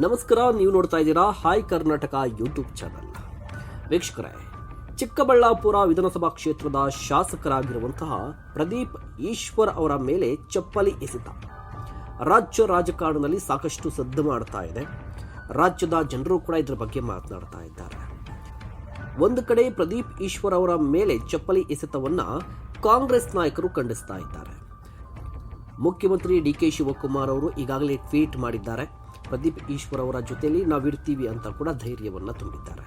ನಮಸ್ಕಾರ, ನೀವು ನೋಡ್ತಾ ಇದ್ದೀರಾ ಹಾಯ್ ಕರ್ನಾಟಕ ಯೂಟ್ಯೂಬ್ ಚಾನಲ್. ವೀಕ್ಷಕರೇ, ಚಿಕ್ಕಬಳ್ಳಾಪುರ ವಿಧಾನಸಭಾ ಕ್ಷೇತ್ರದ ಶಾಸಕರಾಗಿರುವಂತಹ ಪ್ರದೀಪ್ ಈಶ್ವರ್ ಅವರ ಮೇಲೆ ಚಪ್ಪಲಿ ಎಸೆತ ರಾಜ್ಯ ರಾಜಕಾರಣದಲ್ಲಿ ಸಾಕಷ್ಟು ಸದ್ದು ಮಾಡ್ತಾ ಇದೆ. ರಾಜ್ಯದ ಜನರು ಕೂಡ ಇದರ ಬಗ್ಗೆ ಮಾತನಾಡ್ತಾ ಇದ್ದಾರೆ. ಒಂದು ಕಡೆ ಪ್ರದೀಪ್ ಈಶ್ವರ್ ಅವರ ಮೇಲೆ ಚಪ್ಪಲಿ ಎಸೆತವನ್ನ ಕಾಂಗ್ರೆಸ್ ನಾಯಕರು ಖಂಡಿಸ್ತಾ ಇದ್ದಾರೆ. ಮುಖ್ಯಮಂತ್ರಿ ಡಿ.ಕೆ. ಶಿವಕುಮಾರ್ ಅವರು ಈಗಾಗಲೇ ಟ್ವೀಟ್ ಮಾಡಿದ್ದಾರೆ. ಪ್ರದೀಪ್ ಈಶ್ವರ್ ಅವರ ಜೊತೆಯಲ್ಲಿ ನಾವಿರ್ತೀವಿ ಅಂತ ಕೂಡ ಧೈರ್ಯವನ್ನ ತುಂಬಿದ್ದಾರೆ.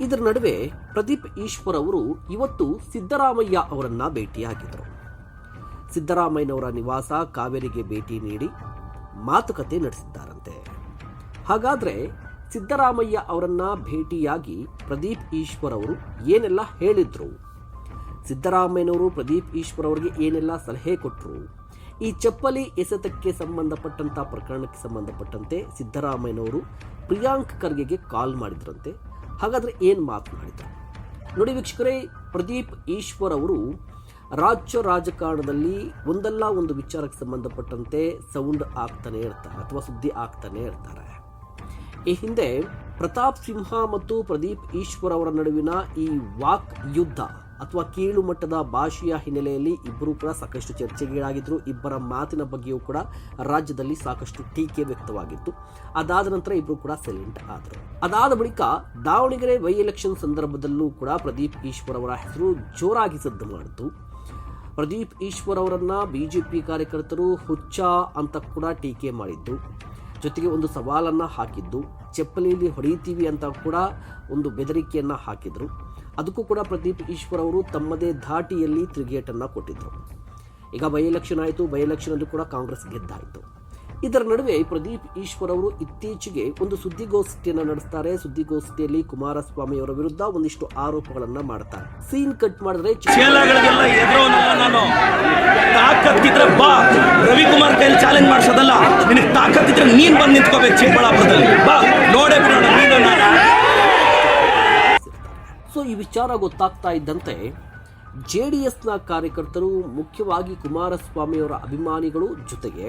ಇದರ ನಡುವೆ ಪ್ರದೀಪ್ ಈಶ್ವರ್ ಅವರು ಇವತ್ತು ಸಿದ್ದರಾಮಯ್ಯ ಅವರನ್ನ ಭೇಟಿಯಾಗಿದ್ದರು. ಸಿದ್ದರಾಮಯ್ಯನವರ ನಿವಾಸ ಕಾವೇರಿಗೆ ಭೇಟಿ ನೀಡಿ ಮಾತುಕತೆ ನಡೆಸಿದ್ದಾರಂತೆ. ಹಾಗಾದ್ರೆ ಸಿದ್ದರಾಮಯ್ಯ ಅವರನ್ನ ಭೇಟಿಯಾಗಿ ಪ್ರದೀಪ್ ಈಶ್ವರ್ ಅವರು ಏನೆಲ್ಲ ಹೇಳಿದ್ರು, ಸಿದ್ದರಾಮಯ್ಯನವರು ಪ್ರದೀಪ್ ಈಶ್ವರ್ ಅವರಿಗೆ ಏನೆಲ್ಲ ಸಲಹೆ ಕೊಟ್ಟರು, ಈ ಚಪ್ಪಲಿ ಎಸೆತಕ್ಕೆ ಸಂಬಂಧಪಟ್ಟಂತ ಪ್ರಕರಣಕ್ಕೆ ಸಂಬಂಧಪಟ್ಟಂತೆ ಸಿದ್ದರಾಮಯ್ಯನವರು ಪ್ರಿಯಾಂಕ್ ಖರ್ಗೆಗೆ ಕಾಲ್ ಮಾಡಿದ್ರಂತೆ. ಹಾಗಾದ್ರೆ ಏನು ಮಾತನಾಡಿದ್ರು ನೋಡಿ ವೀಕ್ಷಕರೇ. ಪ್ರದೀಪ್ ಈಶ್ವರ್ ಅವರು ರಾಜ್ಯ ರಾಜಕಾರಣದಲ್ಲಿ ಒಂದಲ್ಲ ಒಂದು ವಿಚಾರಕ್ಕೆ ಸಂಬಂಧಪಟ್ಟಂತೆ ಸೌಂಡ್ ಆಗ್ತಾನೆ ಇರ್ತಾರೆ ಅಥವಾ ಸುದ್ದಿ ಆಗ್ತಾನೆ ಇರ್ತಾರೆ. ಈ ಹಿಂದೆ ಪ್ರತಾಪ್ ಸಿಂಹ ಮತ್ತು ಪ್ರದೀಪ್ ಈಶ್ವರ್ ಅವರ ನಡುವಿನ ಈ ವಾಕ್ ಯುದ್ಧ ಅಥವಾ ಕೀಳು ಮಟ್ಟದ ಭಾಷೆಯ ಹಿನ್ನೆಲೆಯಲ್ಲಿ ಇಬ್ಬರು ಕೂಡ ಸಾಕಷ್ಟು ಚರ್ಚೆಗೀಡಾಗಿದ್ರು. ಇಬ್ಬರ ಮಾತಿನ ಬಗ್ಗೆಯೂ ಕೂಡ ರಾಜ್ಯದಲ್ಲಿ ಸಾಕಷ್ಟು ಟೀಕೆ ವ್ಯಕ್ತವಾಗಿತ್ತು. ಅದಾದ ನಂತರ ಇಬ್ಬರು ಕೂಡ ಸೈಲೆಂಟ್ ಆದರು. ಅದಾದ ಬಳಿಕ ದಾವಣಗೆರೆ ಬೈ ಎಲೆಕ್ಷನ್ ಸಂದರ್ಭದಲ್ಲೂ ಕೂಡ ಪ್ರದೀಪ್ ಈಶ್ವರ್ ಅವರ ಹೆಸರು ಜೋರಾಗಿ ಸದ್ದು ಮಾಡಿತು. ಪ್ರದೀಪ್ ಈಶ್ವರ್ ಅವರನ್ನ ಬಿಜೆಪಿ ಕಾರ್ಯಕರ್ತರು ಹುಚ್ಚ ಅಂತ ಕೂಡ ಟೀಕೆ ಮಾಡಿದ್ದು, ಜೊತೆಗೆ ಒಂದು ಸವಾಲನ್ನ ಹಾಕಿದ್ದು, ಚಪ್ಪಲಿಯಲ್ಲಿ ಹೊಡೆಯುತ್ತೀವಿ ಅಂತ ಕೂಡ ಒಂದು ಬೆದರಿಕೆಯನ್ನ ಹಾಕಿದ್ರು. ಅದಕ್ಕೂ ಕೂಡ ಪ್ರದೀಪ್ ಈಶ್ವರ್ ಅವರು ತಮ್ಮದೇ ಧಾಟಿಯಲ್ಲಿ ತಿರುಗೇಟನ್ನ ಕೊಟ್ಟಿದ್ರು. ಈಗ ಬೈ ಎಲೆಕ್ಷನ್ ಆಯಿತು, ಬೈ ಎಲೆಕ್ಷನ್ ಅಲ್ಲಿ ಕೂಡ ಕಾಂಗ್ರೆಸ್ ಗೆದ್ದಾಯಿತು. ಇದರ ನಡುವೆ ಪ್ರದೀಪ್ ಈಶ್ವರ್ ಅವರು ಇತ್ತೀಚೆಗೆ ಒಂದು ಸುದ್ದಿಗೋಷ್ಠಿಯನ್ನು ನಡೆಸ್ತಾರೆ. ಸುದ್ದಿಗೋಷ್ಠಿಯಲ್ಲಿ ಕುಮಾರಸ್ವಾಮಿ ಅವರ ವಿರುದ್ಧ ಒಂದಿಷ್ಟು ಆರೋಪಗಳನ್ನ ಮಾಡ್ತಾರೆ. ಸೀನ್ ಕಟ್ ಮಾಡಿದ್ರೆ ರವಿಕುಮಾರ್ ಕೈಲಿ ಚಾಲೆಂಜ್ ಮಾಡಿಸೋದಲ್ಲ, ನಿನಗೆ ತಾಕತ್ತಿದ್ರೆ ನೀನ್ ಬಂದು ನಿಂತ್ಕೋಬೇಕು ಚಿಕ್ಕಬಳ್ಳಾಪುರದಲ್ಲಿ, ಬಾ ನೋಡೇ ಬಿಡೋಣ. ಸೊ ಈ ವಿಚಾರ ಗೊತ್ತಾಗ್ತಾ ಇದ್ದಂತೆ ಜೆಡಿಎಸ್ನ ಕಾರ್ಯಕರ್ತರು, ಮುಖ್ಯವಾಗಿ ಕುಮಾರಸ್ವಾಮಿಯವರ ಅಭಿಮಾನಿಗಳು, ಜೊತೆಗೆ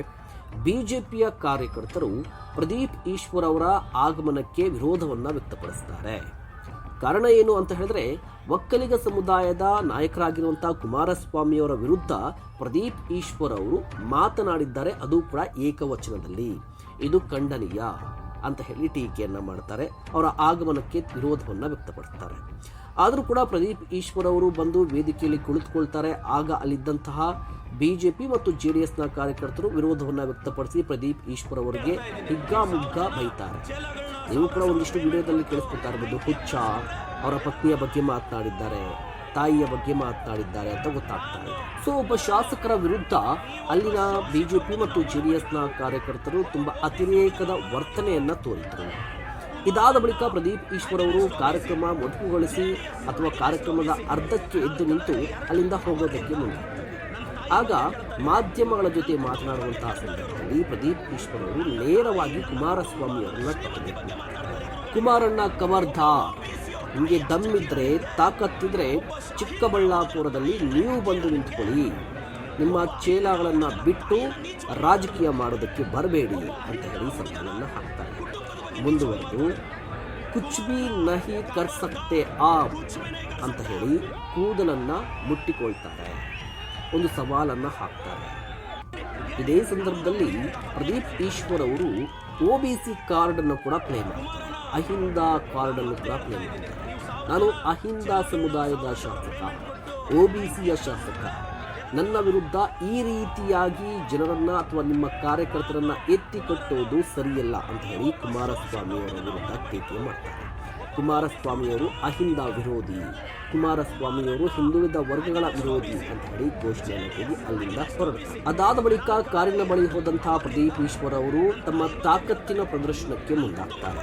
ಬಿಜೆಪಿಯ ಕಾರ್ಯಕರ್ತರು ಪ್ರದೀಪ್ ಈಶ್ವರ್ ಅವರ ಆಗಮನಕ್ಕೆ ವಿರೋಧವನ್ನ ವ್ಯಕ್ತಪಡಿಸುತ್ತಾರೆ. ಕಾರಣ ಏನು ಅಂತ ಹೇಳಿದ್ರೆ, ಒಕ್ಕಲಿಗ ಸಮುದಾಯದ ನಾಯಕರಾಗಿರುವಂತಹ ಕುಮಾರಸ್ವಾಮಿಯವರ ವಿರುದ್ಧ ಪ್ರದೀಪ್ ಈಶ್ವರ್ ಅವರು ಮಾತನಾಡಿದ್ದಾರೆ. ಅದು ಕೂಡ ಏಕವಚನದಲ್ಲಿ. ಇದು ಖಂಡನೀಯ ಅಂತ ಹೇಳಿ ಟೀಕೆಯನ್ನ ಮಾಡ್ತಾರೆ. ಅವರ ಆಗಮನಕ್ಕೆ ವಿರೋಧವನ್ನ ವ್ಯಕ್ತಪಡಿಸ್ತಾರೆ. ಆದರೂ ಕೂಡ ಪ್ರದೀಪ್ ಈಶ್ವರ್ ಅವರು ಬಂದು ವೇದಿಕೆಯಲ್ಲಿ ಕುಳಿತುಕೊಳ್ತಾರೆ. ಆಗ ಅಲ್ಲಿದ್ದಂತಹ ಬಿಜೆಪಿ ಮತ್ತು ಜೆಡಿಎಸ್ನ ಕಾರ್ಯಕರ್ತರು ವಿರೋಧವನ್ನ ವ್ಯಕ್ತಪಡಿಸಿ ಪ್ರದೀಪ್ ಈಶ್ವರ್ ಅವರಿಗೆ ಹಿಗ್ಗಾಮುಗ್ಗಾ ಬೈತಾರೆ. ನೀವು ಕೂಡ ಒಂದಿಷ್ಟು ವಿಡಿಯೋದಲ್ಲಿ ಕೇಳಿಸ್ಕೊತಾ ಇರಬಹುದು. ಹುಚ್ಚ, ಅವರ ಪತ್ನಿಯ ಬಗ್ಗೆ ಮಾತನಾಡಿದ್ದಾರೆ, ತಾಯಿಯ ಬಗ್ಗೆ ಮಾತನಾಡಿದ್ದಾರೆ ಅಂತ ಗೊತ್ತಾಗ್ತಾ ಇದೆ. ಸೊ ಒಬ್ಬ ಶಾಸಕರ ವಿರುದ್ಧ ಅಲ್ಲಿನ ಬಿಜೆಪಿ ಮತ್ತು ಜೆಡಿಎಸ್ನ ಕಾರ್ಯಕರ್ತರು ತುಂಬಾ ಅತಿರೇಕದ ವರ್ತನೆಯನ್ನ ತೋರಿದ್ರು. ಇದಾದ ಬಳಿಕ ಪ್ರದೀಪ್ ಈಶ್ವರ್ ಅವರು ಕಾರ್ಯಕ್ರಮ ಮೊಟಕುಗೊಳಿಸಿ ಅಥವಾ ಕಾರ್ಯಕ್ರಮದ ಅರ್ಧಕ್ಕೆ ಎದ್ದು ನಿಂತು ಅಲ್ಲಿಂದ ಹೋಗೋದಕ್ಕೆ ಮುಂದಾಗ್ತಾರೆ. ಆಗ ಮಾಧ್ಯಮಗಳ ಜೊತೆ ಮಾತನಾಡುವಂತಹ ಸಂದರ್ಭದಲ್ಲಿ ಪ್ರದೀಪ್ ಈಶ್ವರ್ ಅವರು ನೇರವಾಗಿ ಕುಮಾರಸ್ವಾಮಿ ಅವರನ್ನ ಕಟ್ಟಬೇಕು. ಕುಮಾರಣ್ಣ ಖಬರ್ದಾರ್, ನಿಮಗೆ ದಮ್ಮಿದ್ರೆ, ತಾಕತ್ತಿದ್ರೆ ಚಿಕ್ಕಬಳ್ಳಾಪುರದಲ್ಲಿ ನೀವು ಬಂದು ನಿಂತ್ಕೊಳ್ಳಿ, ನಿಮ್ಮ ಚೇಲಾಗಳನ್ನು ಬಿಟ್ಟು ರಾಜಕೀಯ ಮಾಡೋದಕ್ಕೆ ಬರಬೇಡಿ ಅಂತ ಹೇಳಿ ಸವಾಲನ್ನು ಹಾಕ್ತಾರೆ. ಮುಂದುವರೆದು ಕುಚ್ ಬಿ ನಹಿ ಕರ್ ಸಕ್ತೆ ಆಪ್ ಅಂತ ಹೇಳಿ ಕೂದಲನ್ನ ಮುಟ್ಟಿಕೊಳ್ತಾರೆ, ಒಂದು ಸವಾಲನ್ನ ಹಾಕ್ತಾರೆ. ಇದೇ ಸಂದರ್ಭದಲ್ಲಿ ಪ್ರದೀಪ್ ಈಶ್ವರ್ ಅವರು OBC ಕಾರ್ಡ್ ಅನ್ನು ಕೂಡ ಪ್ಲೇ ಮಾಡ್ತಾರೆ, ಅಹಿಂದ ಕಾರ್ಡ್ ಅನ್ನು ಕೂಡ ಪ್ಲೇ ಮಾಡ್ತಾರೆ. ನಾನು ಅಹಿಂದ ಸಮುದಾಯದ ಶಾಸಕ, OBCಯ ಶಾಸಕ, ನನ್ನ ವಿರುದ್ಧ ಈ ರೀತಿಯಾಗಿ ಜನರನ್ನ ಅಥವಾ ನಿಮ್ಮ ಕಾರ್ಯಕರ್ತರನ್ನ ಎತ್ತಿ ಕಟ್ಟೋದು ಸರಿಯಲ್ಲ ಅಂತ ಹೇಳಿ ಕುಮಾರಸ್ವಾಮಿಯವರ ವಿರುದ್ಧ ಟೀಕೆ ಮಾಡ್ತಾರೆ. ಕುಮಾರಸ್ವಾಮಿಯವರು ಅಹಿಂದ ವಿರೋಧಿ, ಕುಮಾರಸ್ವಾಮಿಯವರು ಹಿಂದುಳಿದ ವರ್ಗಗಳ ವಿರೋಧಿ ಅಂತ ಹೇಳಿ ಘೋಷಣೆಯನ್ನು ಕೂಗಿ ಅಲ್ಲಿಂದ ಹೊರಡ್ತಾರೆ. ಅದಾದ ಬಳಿಕ ಕಾರಿನ ಬಳಿ ಹೋದಂತಹ ಪ್ರದೀಪ್ ಈಶ್ವರ್ ಅವರು ತಮ್ಮ ತಾಕತ್ತಿನ ಪ್ರದರ್ಶನಕ್ಕೆ ಮುಂದಾಗ್ತಾರೆ.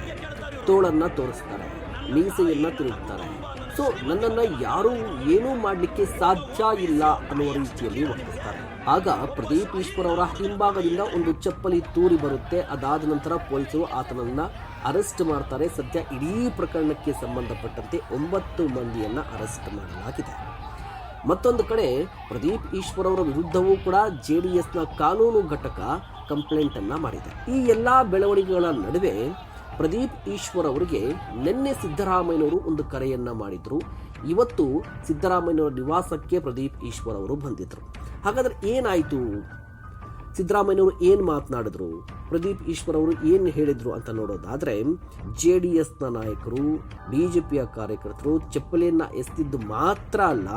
ತೋಳನ್ನ ತೋರಿಸ್ತಾರೆ, ಮೀಸೆಯನ್ನ ತಿರುಗುತ್ತಾರೆ. ಸೊ ನನ್ನನ್ನು ಯಾರೂ ಏನೂ ಮಾಡಲಿಕ್ಕೆ ಸಾಧ್ಯ ಇಲ್ಲ ಅನ್ನುವ ರೀತಿಯಲ್ಲಿ ವರ್ತಿಸ್ತಾರೆ. ಆಗ ಪ್ರದೀಪ್ ಈಶ್ವರ್ ಅವರ ಹಿಂಭಾಗದಿಂದ ಒಂದು ಚಪ್ಪಲಿ ತೂರಿ ಬರುತ್ತೆ. ಅದಾದ ನಂತರ ಪೊಲೀಸರು ಆತನನ್ನ ಅರೆಸ್ಟ್ ಮಾಡ್ತಾರೆ. ಸದ್ಯ ಇಡೀ ಪ್ರಕರಣಕ್ಕೆ ಸಂಬಂಧಪಟ್ಟಂತೆ 9 ಮಂದಿಯನ್ನ ಅರೆಸ್ಟ್ ಮಾಡಲಾಗಿದೆ. ಮತ್ತೊಂದು ಕಡೆ ಪ್ರದೀಪ್ ಈಶ್ವರ್ ಅವರ ವಿರುದ್ಧವೂ ಕೂಡ JDSನ ಕಾನೂನು ಘಟಕ ಕಂಪ್ಲೇಂಟ್ ಅನ್ನ ಮಾಡಿದೆ. ಈ ಎಲ್ಲಾ ಬೆಳವಣಿಗೆಗಳ ನಡುವೆ ಪ್ರದೀಪ್ ಈಶ್ವರ್ ಅವರಿಗೆ ನಿನ್ನೆ ಸಿದ್ದರಾಮಯ್ಯನವರು ಒಂದು ಕರೆಯನ್ನ ಮಾಡಿದ್ರು. ಇವತ್ತು ಸಿದ್ದರಾಮಯ್ಯನವರ ನಿವಾಸಕ್ಕೆ ಪ್ರದೀಪ್ ಈಶ್ವರ್ ಅವರು ಬಂದಿದ್ರು. ಹಾಗಾದ್ರೆ ಏನಾಯ್ತು? ಸಿದ್ದರಾಮಯ್ಯನವರು ಏನು ಮಾತನಾಡಿದ್ರು, ಪ್ರದೀಪ್ ಈಶ್ವರ್ ಅವರು ಏನು ಹೇಳಿದ್ರು ಅಂತ ನೋಡೋದಾದ್ರೆ, JDSನ ನಾಯಕರು, BJPಯ ಕಾರ್ಯಕರ್ತರು ಚಪ್ಪಲಿಯನ್ನ ಎಸೆದಿದ್ದು ಮಾತ್ರ ಅಲ್ಲ,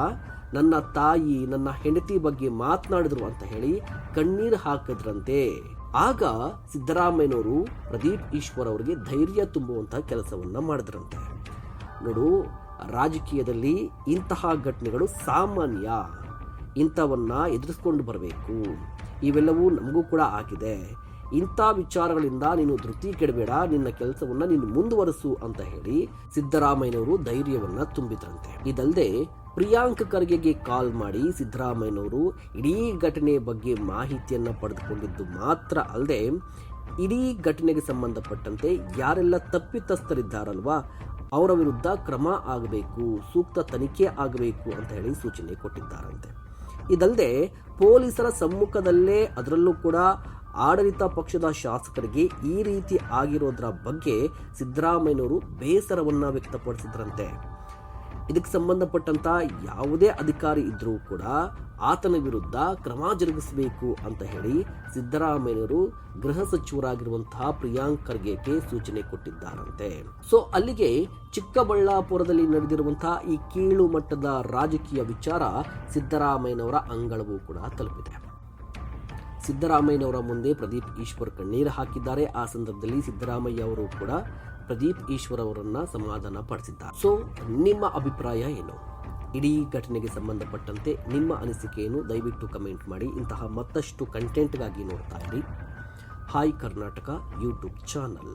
ನನ್ನ ತಾಯಿ, ನನ್ನ ಹೆಂಡತಿ ಬಗ್ಗೆ ಮಾತನಾಡಿದ್ರು ಅಂತ ಹೇಳಿ ಕಣ್ಣೀರು ಹಾಕಿದ್ರಂತೆ. ಆಗ ಸಿದ್ದರಾಮಯ್ಯನವರು ಪ್ರದೀಪ್ ಈಶ್ವರ್ ಅವರಿಗೆ ಧೈರ್ಯ ತುಂಬುವಂತಹ ಕೆಲಸವನ್ನ ಮಾಡಿದ್ರಂತೆ. ನೋಡು, ರಾಜಕೀಯದಲ್ಲಿ ಇಂತಹ ಘಟನೆಗಳು ಸಾಮಾನ್ಯ, ಇಂಥವನ್ನ ಎದುರಿಸ್ಕೊಂಡು ಬರಬೇಕು. ಇವೆಲ್ಲವೂ ನಮಗೂ ಕೂಡ ಆಗಿದೆ. ಇಂಥ ವಿಚಾರಗಳಿಂದ ನೀನು ಧೃತಿ ಕೆಡಬೇಡ, ನಿನ್ನ ಕೆಲಸವನ್ನ ನೀನು ಮುಂದುವರಿಸು ಅಂತ ಹೇಳಿ ಸಿದ್ದರಾಮಯ್ಯನವರು ಧೈರ್ಯವನ್ನ ತುಂಬಿದ್ರಂತೆ. ಇದಲ್ಲದೆ ಪ್ರಿಯಾಂಕ್ ಖರ್ಗೆಗೆ ಕಾಲ್ ಮಾಡಿ ಸಿದ್ದರಾಮಯ್ಯನವರು ಇಡೀ ಘಟನೆ ಬಗ್ಗೆ ಮಾಹಿತಿಯನ್ನ ಪಡೆದುಕೊಂಡಿದ್ದು ಮಾತ್ರ ಅಲ್ಲದೆ, ಇಡೀ ಘಟನೆಗೆ ಸಂಬಂಧಪಟ್ಟಂತೆ ಯಾರೆಲ್ಲ ತಪ್ಪಿತಸ್ಥರಿದ್ದಾರಲ್ವಾ ಅವರ ವಿರುದ್ಧ ಕ್ರಮ ಆಗಬೇಕು, ಸೂಕ್ತ ತನಿಖೆ ಆಗಬೇಕು ಅಂತ ಹೇಳಿ ಸೂಚನೆ ಕೊಟ್ಟಿದ್ದಾರಂತೆ. ಇದಲ್ಲದೆ ಪೊಲೀಸರ ಸಮ್ಮುಖದಲ್ಲೇ, ಅದರಲ್ಲೂ ಕೂಡ ಆಡಳಿತ ಪಕ್ಷದ ಶಾಸಕರಿಗೆ ಈ ರೀತಿ ಆಗಿರೋದ್ರ ಬಗ್ಗೆ ಸಿದ್ದರಾಮಯ್ಯನವರು ಬೇಸರವನ್ನ ವ್ಯಕ್ತಪಡಿಸಿದ್ರಂತೆ. ಇದಕ್ಕೆ ಸಂಬಂಧಪಟ್ಟಂತ ಯಾವುದೇ ಅಧಿಕಾರಿ ಇದ್ರೂ ಕೂಡ ಆತನ ವಿರುದ್ಧ ಕ್ರಮ ಜರುಗಿಸಬೇಕು ಅಂತ ಹೇಳಿ ಸಿದ್ದರಾಮಯ್ಯನವರು ಗೃಹ ಸಚಿವರಾಗಿರುವಂತಹ ಪ್ರಿಯಾಂಕ್ ಖರ್ಗೆಗೆ ಸೂಚನೆ ಕೊಟ್ಟಿದ್ದಾರಂತೆ. ಸೊ ಅಲ್ಲಿಗೆ ಚಿಕ್ಕಬಳ್ಳಾಪುರದಲ್ಲಿ ನಡೆದಿರುವಂತಹ ಈ ಕೀಳು ಮಟ್ಟದ ರಾಜಕೀಯ ವಿಚಾರ ಸಿದ್ದರಾಮಯ್ಯನವರ ಅಂಗಳವೂ ಕೂಡ ತಲುಪಿದೆ. ಸಿದ್ದರಾಮಯ್ಯನವರ ಮುಂದೆ ಪ್ರದೀಪ್ ಈಶ್ವರ್ ಕಣ್ಣೀರು ಹಾಕಿದ್ದಾರೆ. ಆ ಸಂದರ್ಭದಲ್ಲಿ ಸಿದ್ದರಾಮಯ್ಯ ಅವರು ಕೂಡ ಪ್ರದೀಪ್ ಈಶ್ವರ್ ಅವರನ್ನ ಸಮಾಧಾನ ಪಡಿಸಿದ್ದಾರೆ. ಸೊ ನಿಮ್ಮ ಅಭಿಪ್ರಾಯ ಏನು? ಇಡೀ ಘಟನೆಗೆ ಸಂಬಂಧಪಟ್ಟಂತೆ ನಿಮ್ಮ ಅನಿಸಿಕೆಯನ್ನು ದಯವಿಟ್ಟು ಕಮೆಂಟ್ ಮಾಡಿ. ಇಂತಹ ಮತ್ತಷ್ಟು ಕಂಟೆಂಟ್ಗಾಗಿ ನೋಡ್ತಾ ಇರಿ ಹಾಯ್ ಕರ್ನಾಟಕ ಯೂಟ್ಯೂಬ್ ಚಾನಲ್.